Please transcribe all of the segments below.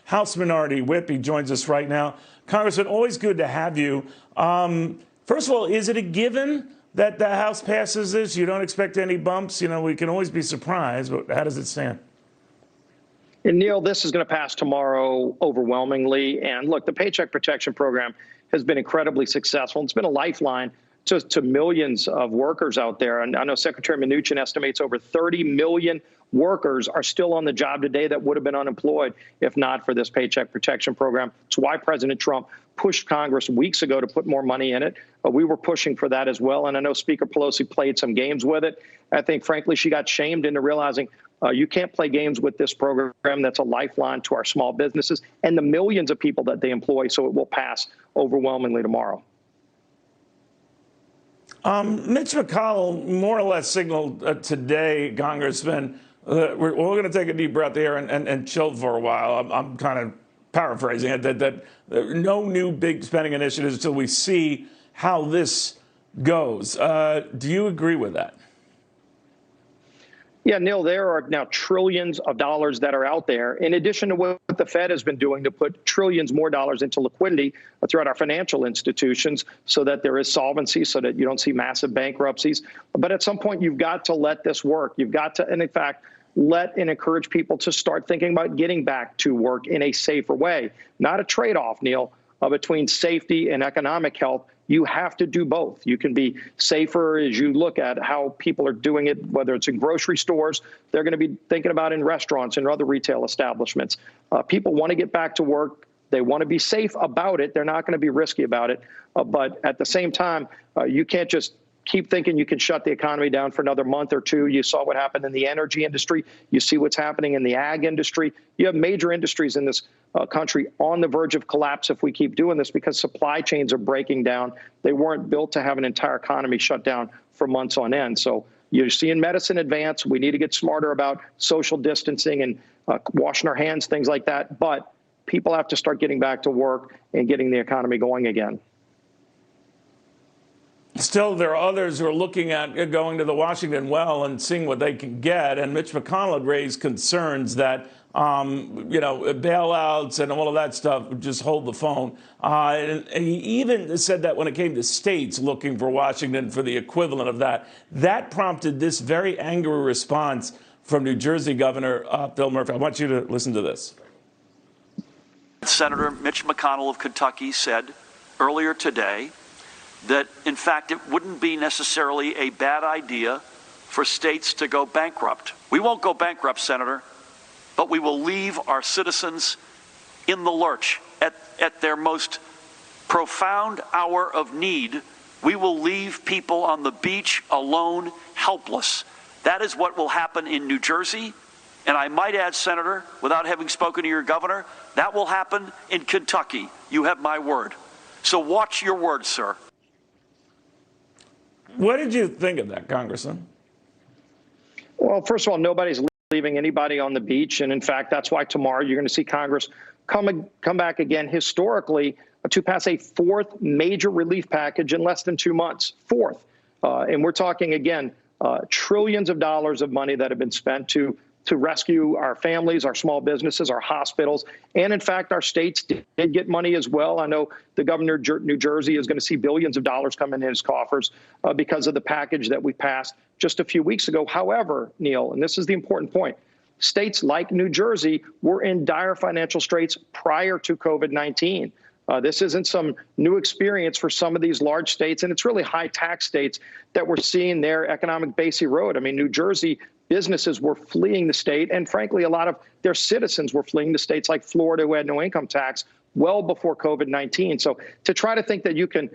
House Minority Whip. He joins us right now. Congressman, always good to have you. First of all, is it a given that the House passes this? You don't expect any bumps? You know, we can always be surprised, but how does it stand? And Neil, this is going to pass tomorrow overwhelmingly. And look, the Paycheck Protection Program has been incredibly successful. It's been a lifeline to millions of workers out there. And I know Secretary Mnuchin estimates over 30 million workers are still on the job today that would have been unemployed if not for this Paycheck Protection Program. It's why President Trump pushed Congress weeks ago to put more money in it. We were pushing for that as well. And I know Speaker Pelosi played some games with it. I think, frankly, she got shamed into realizing you can't play games with this program that's a lifeline to our small businesses and the millions of people that they employ. So it will pass overwhelmingly tomorrow. Mitch McConnell more or less signaled today, Congressman, we're going to take a deep breath here and chill for a while. I'm kind of paraphrasing it, that no new big spending initiatives until we see how this goes. Do you agree with that? Yeah, Neil, there are now trillions of dollars that are out there, in addition to what the Fed has been doing to put trillions more dollars into liquidity throughout our financial institutions so that there is solvency, so that you don't see massive bankruptcies. But at some point, you've got to let this work. You've got to, and in fact, let and encourage people to start thinking about getting back to work in a safer way. Not a trade-off, Neil, between safety and economic health. You have to do both. You can be safer as you look at how people are doing it, whether it's in grocery stores, they're going to be thinking about in restaurants and other retail establishments. People want to get back to work. They want to be safe about it. They're not going to be risky about it. But at the same time, you can't just keep thinking you can shut the economy down for another month or two. You saw what happened in the energy industry. You see what's happening in the ag industry. You have major industries in this country on the verge of collapse if we keep doing this because supply chains are breaking down. They weren't built to have an entire economy shut down for months on end. So you're seeing medicine advance. We need to get smarter about social distancing and washing our hands, things like that. But people have to start getting back to work and getting the economy going again. Still, there are others who are looking at going to the Washington well and seeing what they can get. And Mitch McConnell had raised concerns that, bailouts and all of that stuff would just hold the phone. And he even said that when it came to states looking for Washington for the equivalent of that, that prompted this very angry response from New Jersey Governor Phil Murphy. I want you to listen to this. Senator Mitch McConnell of Kentucky said earlier today that, in fact, it wouldn't be necessarily a bad idea for states to go bankrupt. We won't go bankrupt, Senator, but we will leave our citizens in the lurch at their most profound hour of need. We will leave people on the beach alone, helpless. That is what will happen in New Jersey. And I might add, Senator, without having spoken to your governor, that will happen in Kentucky. You have my word. So watch your words, sir. What did you think of that, Congressman? Well, first of all, nobody's leaving anybody on the beach. And in fact, that's why tomorrow you're going to see Congress come back again historically to pass a fourth major relief package in less than 2 months. Fourth. And we're talking, again, trillions of dollars of money that have been spent to rescue our families, our small businesses, our hospitals, and in fact, our states did get money as well. I know the governor of New Jersey is going to see billions of dollars come in his coffers because of the package that we passed just a few weeks ago. However, Neil, and this is the important point, states like New Jersey were in dire financial straits prior to COVID-19. This isn't some new experience for some of these large states, and it's really high tax states that we're seeing their economic base erode. I mean, New Jersey businesses were fleeing the state, and frankly, a lot of their citizens were fleeing the states like Florida, who had no income tax well before COVID-19. So to try to think that you can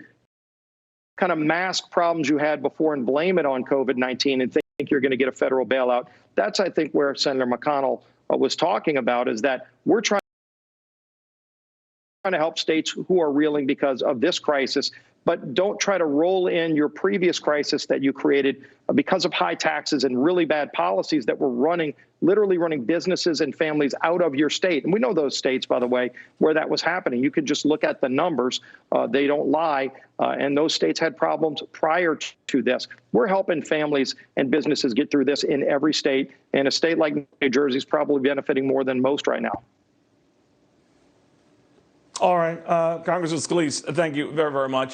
kind of mask problems you had before and blame it on COVID-19 and think you're going to get a federal bailout, that's, I think, where Senator McConnell was talking about, is that we're trying to help states who are reeling because of this crisis, but don't try to roll in your previous crisis that you created because of high taxes and really bad policies that were literally running businesses and families out of your state. And we know those states, by the way, where that was happening. You could just look at the numbers. They don't lie. And those states had problems prior to this. We're helping families and businesses get through this in every state. And a state like New Jersey is probably benefiting more than most right now. All right, Congressman Scalise, thank you very, very much.